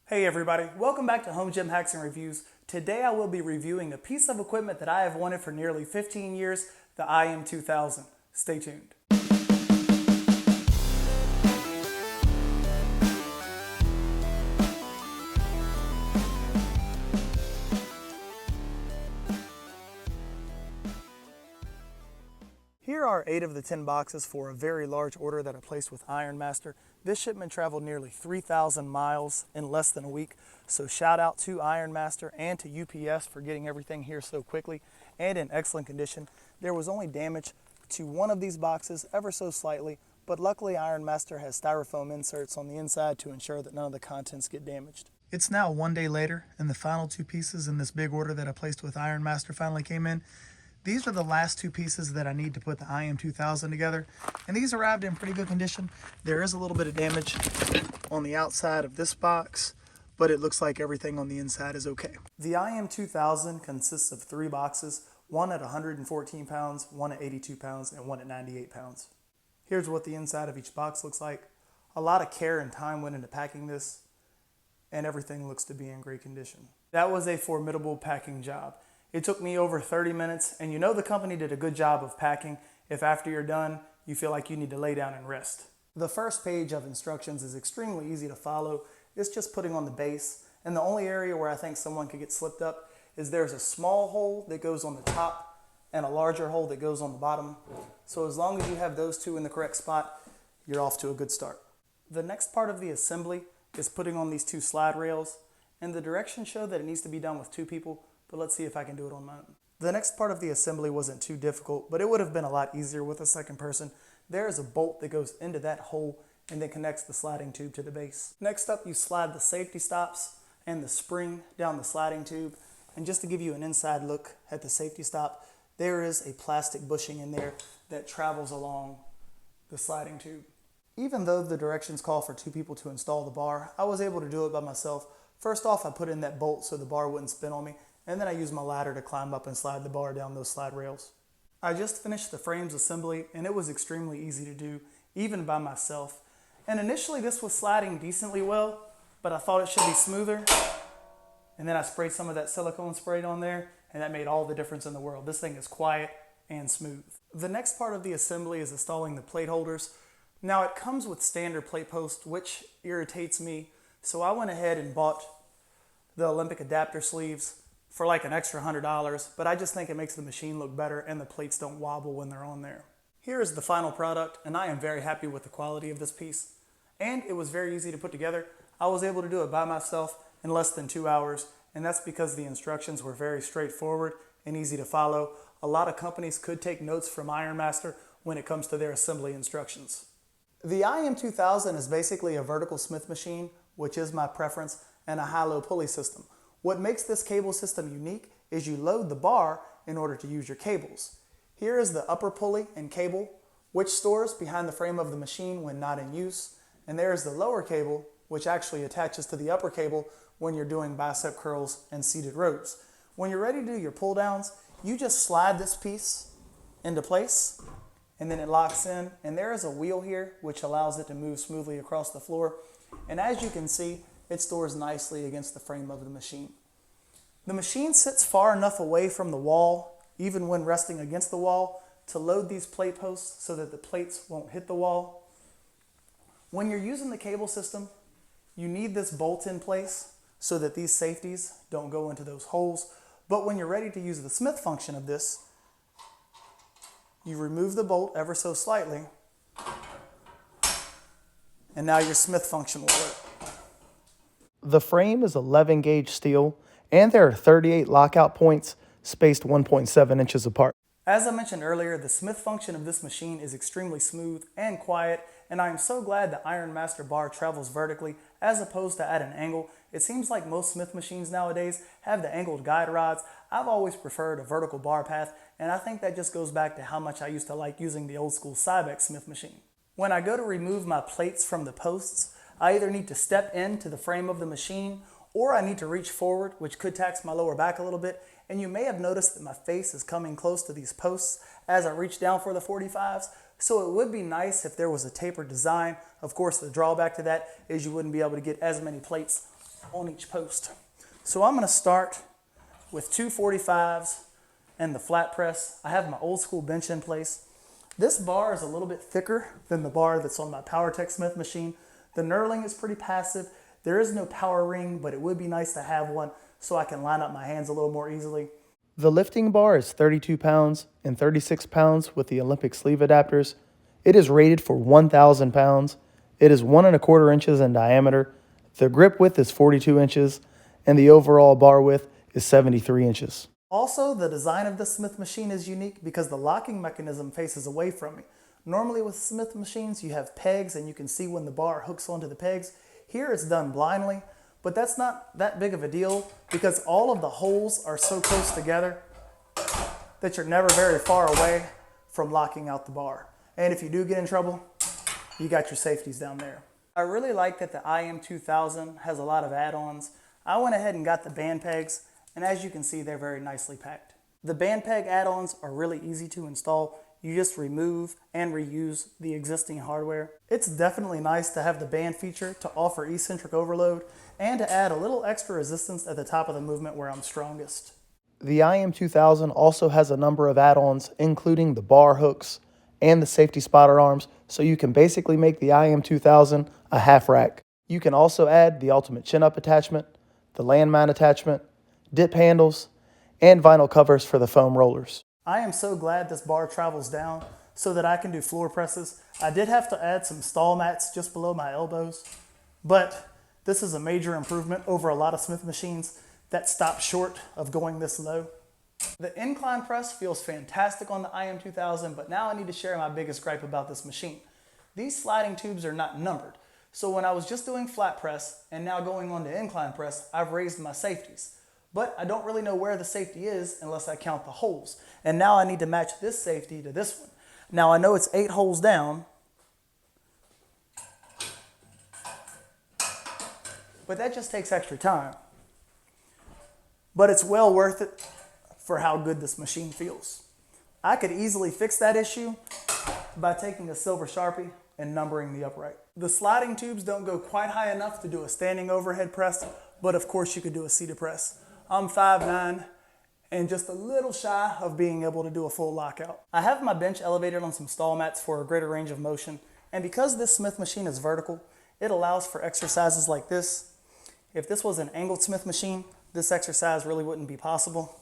Hey everybody, welcome back to Home Gym Hacks and Reviews. Today I will be reviewing a piece of equipment that I have wanted for nearly 15 years, the IM2000. Stay tuned. Here are 8 of the 10 boxes for a very large order that I placed with Ironmaster. This shipment traveled nearly 3,000 miles in less than a week, so shout out to Ironmaster and to UPS for getting everything here so quickly and in excellent condition. There was only damage to one of these boxes ever so slightly, but luckily Ironmaster has styrofoam inserts on the inside to ensure that none of the contents get damaged. It's now one day later, and the final 2 pieces in this big order that I placed with Ironmaster finally came in. These are the last 2 pieces that I need to put the IM2000 together, and these arrived in pretty good condition. There is a little bit of damage on the outside of this box, but it looks like everything on the inside is okay. The IM2000 consists of 3 boxes, one at 114 pounds, one at 82 pounds, and one at 98 pounds. Here's what the inside of each box looks like. A lot of care and time went into packing this, and everything looks to be in great condition. That was a formidable packing job. It took me over 30 minutes, and you know the company did a good job of packing if after you're done, you feel like you need to lay down and rest. The first page of instructions is extremely easy to follow. It's just putting on the base, and the only area where I think someone could get slipped up is there's a small hole that goes on the top and a larger hole that goes on the bottom. So as long as you have those 2 in the correct spot, you're off to a good start. The next part of the assembly is putting on these 2 slide rails, and the directions show that it needs to be done with 2 people, but let's see if I can do it on my own. The next part of the assembly wasn't too difficult, but it would have been a lot easier with a second person. There is a bolt that goes into that hole and then connects the sliding tube to the base. Next up, you slide the safety stops and the spring down the sliding tube. And just to give you an inside look at the safety stop, there is a plastic bushing in there that travels along the sliding tube. Even though the directions call for 2 people to install the bar, I was able to do it by myself. First off, I put in that bolt so the bar wouldn't spin on me, and then I used my ladder to climb up and slide the bar down those slide rails. I just finished the frames assembly, and it was extremely easy to do, even by myself. And initially this was sliding decently well, but I thought it should be smoother. And then I sprayed some of that silicone spray on there, and that made all the difference in the world. This thing is quiet and smooth. The next part of the assembly is installing the plate holders. Now it comes with standard plate posts, which irritates me, so I went ahead and bought the Olympic adapter sleeves for like an extra $100, but I just think it makes the machine look better and the plates don't wobble when they're on there. Here is the final product, and I am very happy with the quality of this piece. And it was very easy to put together. I was able to do it by myself in less than 2 hours, and that's because the instructions were very straightforward and easy to follow. A lot of companies could take notes from Ironmaster when it comes to their assembly instructions. The IM2000 is basically a vertical Smith machine, which is my preference, and a high-low pulley system. What makes this cable system unique is you load the bar in order to use your cables. Here is the upper pulley and cable, which stores behind the frame of the machine when not in use. And there is the lower cable, which actually attaches to the upper cable when you're doing bicep curls and seated rows. When you're ready to do your pull downs, you just slide this piece into place, and then it locks in. And there is a wheel here, which allows it to move smoothly across the floor. And as you can see, it stores nicely against the frame of the machine. The machine sits far enough away from the wall, even when resting against the wall, to load these plate posts so that the plates won't hit the wall. When you're using the cable system, you need this bolt in place so that these safeties don't go into those holes. But when you're ready to use the Smith function of this, you remove the bolt ever so slightly, and now your Smith function will work. The frame is 11 gauge steel, and there are 38 lockout points spaced 1.7 inches apart. As I mentioned earlier, the Smith function of this machine is extremely smooth and quiet, and I am so glad the Ironmaster bar travels vertically as opposed to at an angle. It seems like most Smith machines nowadays have the angled guide rods. I've always preferred a vertical bar path, and I think that just goes back to how much I used to like using the old school Cybex Smith machine. When I go to remove my plates from the posts, I either need to step into the frame of the machine or I need to reach forward, which could tax my lower back a little bit. And you may have noticed that my face is coming close to these posts as I reach down for the 45s. So it would be nice if there was a tapered design. Of course, the drawback to that is you wouldn't be able to get as many plates on each post. So I'm gonna start with 245s and the flat press. I have my old school bench in place. This bar is a little bit thicker than the bar that's on my PowerTech Smith machine. The knurling is pretty passive. There is no power ring, but it would be nice to have one so I can line up my hands a little more easily. The lifting bar is 32 pounds and 36 pounds with the Olympic sleeve adapters. It is rated for 1,000 pounds. It is 1¼ inches in diameter. The grip width is 42 inches and the overall bar width is 73 inches. Also, the design of this Smith machine is unique because the locking mechanism faces away from me. Normally with Smith machines, you have pegs and you can see when the bar hooks onto the pegs. Here it's done blindly, but that's not that big of a deal because all of the holes are so close together that you're never very far away from locking out the bar. And if you do get in trouble, you got your safeties down there. I really like that the IM2000 has a lot of add-ons. I went ahead and got the band pegs, and as you can see, they're very nicely packed. The band peg add-ons are really easy to install. You just remove and reuse the existing hardware. It's definitely nice to have the band feature to offer eccentric overload and to add a little extra resistance at the top of the movement where I'm strongest. The IM2000 also has a number of add-ons, including the bar hooks and the safety spotter arms, so you can basically make the IM2000 a half rack. You can also add the ultimate chin-up attachment, the landmine attachment, dip handles, and vinyl covers for the foam rollers. I am so glad this bar travels down so that I can do floor presses. I did have to add some stall mats just below my elbows, but this is a major improvement over a lot of Smith machines that stop short of going this low. The incline press feels fantastic on the IM2000, but now I need to share my biggest gripe about this machine. These sliding tubes are not numbered. So when I was just doing flat press and now going on to incline press, I've raised my safeties. But I don't really know where the safety is unless I count the holes. And now I need to match this safety to this one. Now I know it's 8 holes down, but that just takes extra time. But it's well worth it for how good this machine feels. I could easily fix that issue by taking a silver Sharpie and numbering the upright. The sliding tubes don't go quite high enough to do a standing overhead press, but of course you could do a seated press. I'm 5'9" and just a little shy of being able to do a full lockout. I have my bench elevated on some stall mats for a greater range of motion, and because this Smith machine is vertical, it allows for exercises like this. If this was an angled Smith machine, this exercise really wouldn't be possible.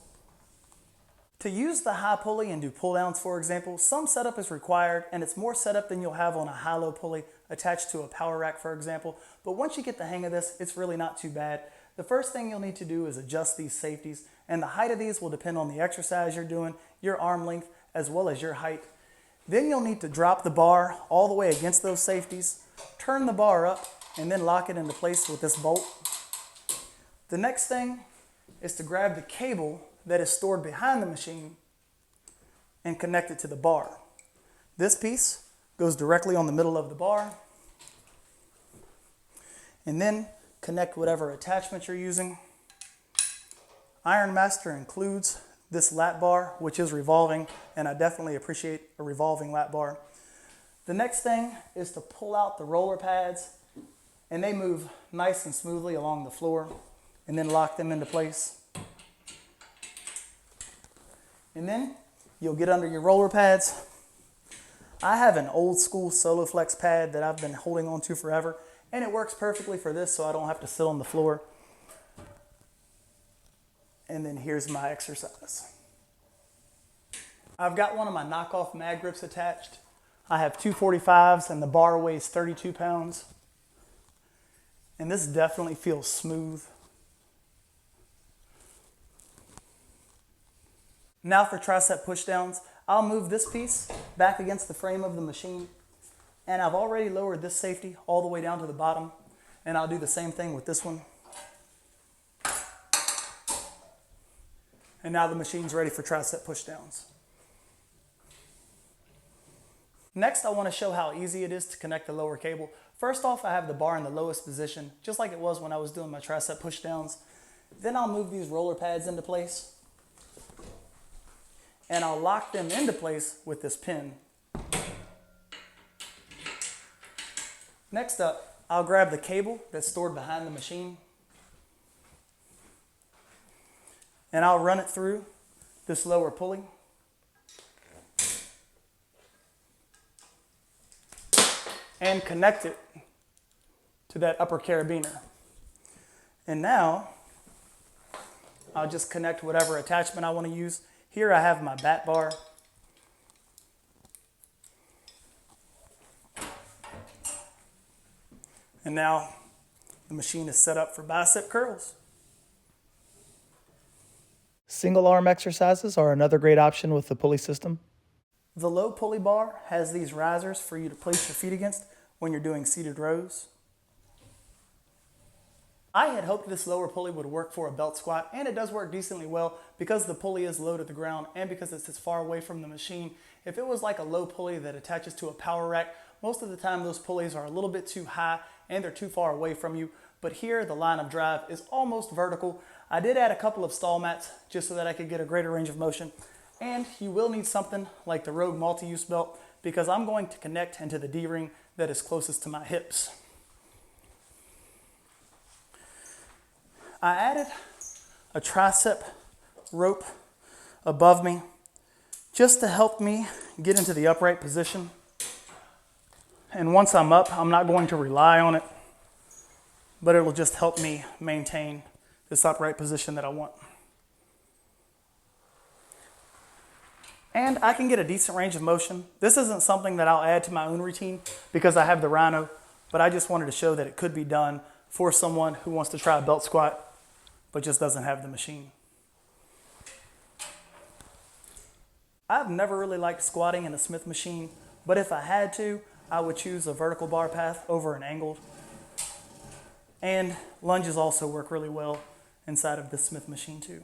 To use the high pulley and do pull downs, for example, some setup is required, and it's more setup than you'll have on a high-low pulley attached to a power rack, for example. But once you get the hang of this, it's really not too bad. The first thing you'll need to do is adjust these safeties, and the height of these will depend on the exercise you're doing, your arm length, as well as your height. Then you'll need to drop the bar all the way against those safeties, turn the bar up, and then lock it into place with this bolt. The next thing is to grab the cable that is stored behind the machine and connect it to the bar. This piece goes directly on the middle of the bar, and then connect whatever attachment you're using. Ironmaster includes this lat bar, which is revolving, and I definitely appreciate a revolving lat bar. The next thing is to pull out the roller pads, and they move nice and smoothly along the floor, and then lock them into place. And then you'll get under your roller pads. I have an old school SoloFlex pad that I've been holding on to forever, and it works perfectly for this, so I don't have to sit on the floor. And then here's my exercise. I've got one of my knockoff mag grips attached. I have 245s and the bar weighs 32 pounds. And this definitely feels smooth. Now for tricep pushdowns, I'll move this piece back against the frame of the machine, and I've already lowered this safety all the way down to the bottom, and I'll do the same thing with this one. And now the machine's ready for tricep pushdowns. Next, I want to show how easy it is to connect the lower cable. First off, I have the bar in the lowest position, just like it was when I was doing my tricep pushdowns. Then I'll move these roller pads into place, and I'll lock them into place with this pin. Next up, I'll grab the cable that's stored behind the machine, and I'll run it through this lower pulley. And connect it to that upper carabiner. And now I'll just connect whatever attachment I want to use. Here I have my bat bar. And now the machine is set up for bicep curls. Single arm exercises are another great option with the pulley system. The low pulley bar has these risers for you to place your feet against when you're doing seated rows. I had hoped this lower pulley would work for a belt squat, and it does work decently well because the pulley is low to the ground and because it sits far away from the machine. If it was like a low pulley that attaches to a power rack, most of the time those pulleys are a little bit too high and they're too far away from you. But here the line of drive is almost vertical. I did add a couple of stall mats just so that I could get a greater range of motion. And you will need something like the Rogue multi-use belt because I'm going to connect into the D-ring that is closest to my hips. I added a tricep rope above me just to help me get into the upright position. And once I'm up, I'm not going to rely on it, but it'll just help me maintain this upright position that I want. And I can get a decent range of motion. This isn't something that I'll add to my own routine because I have the Rhino, but I just wanted to show that it could be done for someone who wants to try a belt squat but just doesn't have the machine. I've never really liked squatting in a Smith machine, but if I had to, I would choose a vertical bar path over an angled. And lunges also work really well inside of this Smith machine too.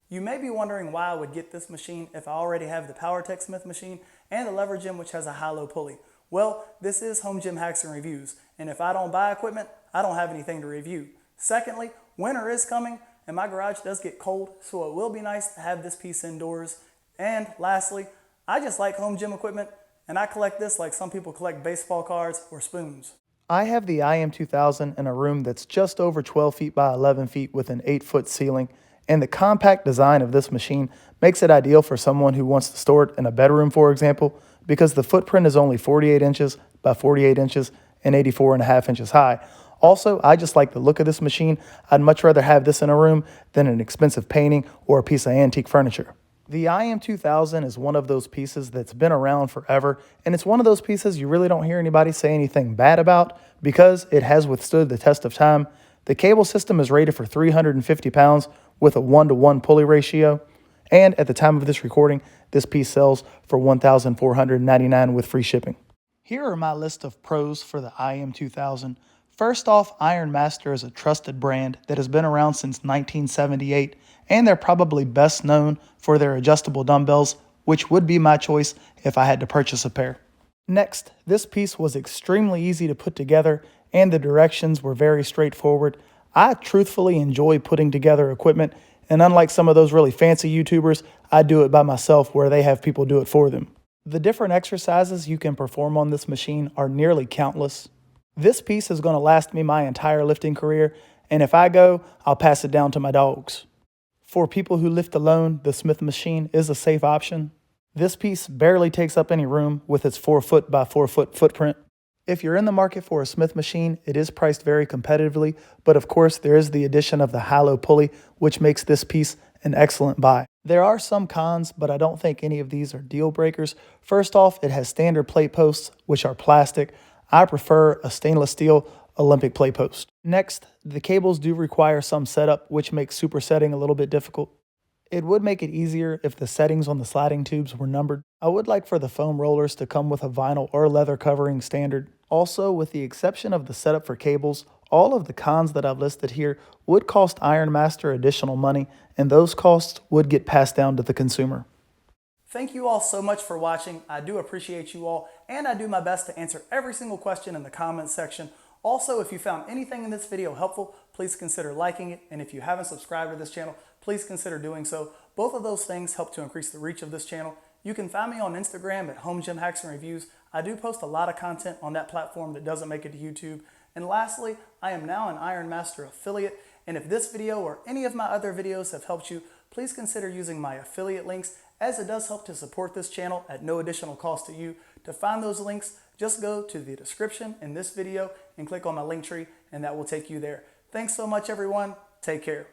You may be wondering why I would get this machine if I already have the PowerTech Smith machine and the Lever Gym, which has a high-low pulley. Well, this is Home Gym Hacks and Reviews, and if I don't buy equipment, I don't have anything to review. Secondly, winter is coming, and my garage does get cold, so it will be nice to have this piece indoors. And lastly, I just like home gym equipment, and I collect this like some people collect baseball cards or spoons. I have the IM2000 in a room that's just over 12 feet by 11 feet with an 8-foot ceiling, and the compact design of this machine makes it ideal for someone who wants to store it in a bedroom, for example, because the footprint is only 48 inches by 48 inches and 84.5 inches high. Also, I just like the look of this machine. I'd much rather have this in a room than an expensive painting or a piece of antique furniture. The IM2000 is one of those pieces that's been around forever, and it's one of those pieces you really don't hear anybody say anything bad about because it has withstood the test of time. The cable system is rated for 350 pounds with a 1-to-1 pulley ratio, and at the time of this recording, this piece sells for $1,499 with free shipping. Here are my list of pros for the IM2000. First off, Ironmaster is a trusted brand that has been around since 1978, and they're probably best known for their adjustable dumbbells, which would be my choice if I had to purchase a pair. Next, this piece was extremely easy to put together, and the directions were very straightforward. I truthfully enjoy putting together equipment, and unlike some of those really fancy YouTubers, I do it by myself where they have people do it for them. The different exercises you can perform on this machine are nearly countless. This piece is going to last me my entire lifting career, and if I go, I'll pass it down to my dogs. For people who lift alone, the Smith machine is a safe option. This piece barely takes up any room with its 4-foot by 4-foot footprint. If you're in the market for a Smith machine, it is priced very competitively, but of course there is the addition of the high-low pulley, which makes this piece an excellent buy. There are some cons, but I don't think any of these are deal breakers. First off, it has standard plate posts, which are plastic. I prefer a stainless steel Olympic plate post. Next, the cables do require some setup, which makes supersetting a little bit difficult. It would make it easier if the settings on the sliding tubes were numbered. I would like for the foam rollers to come with a vinyl or leather covering standard. Also, with the exception of the setup for cables, all of the cons that I've listed here would cost Ironmaster additional money, and those costs would get passed down to the consumer. Thank you all so much for watching. I do appreciate you all, and I do my best to answer every single question in the comments section. Also, if you found anything in this video helpful, please consider liking it, and if you haven't subscribed to this channel, please consider doing so. Both of those things help to increase the reach of this channel. You can find me on Instagram at Home Gym Hacks and Reviews. I do post a lot of content on that platform that doesn't make it to YouTube. And lastly, I am now an Ironmaster affiliate, and if this video or any of my other videos have helped you, please consider using my affiliate links, as it does help to support this channel at no additional cost to you. To find those links, just go to the description in this video and click on my link tree, and that will take you there. Thanks so much, everyone. Take care.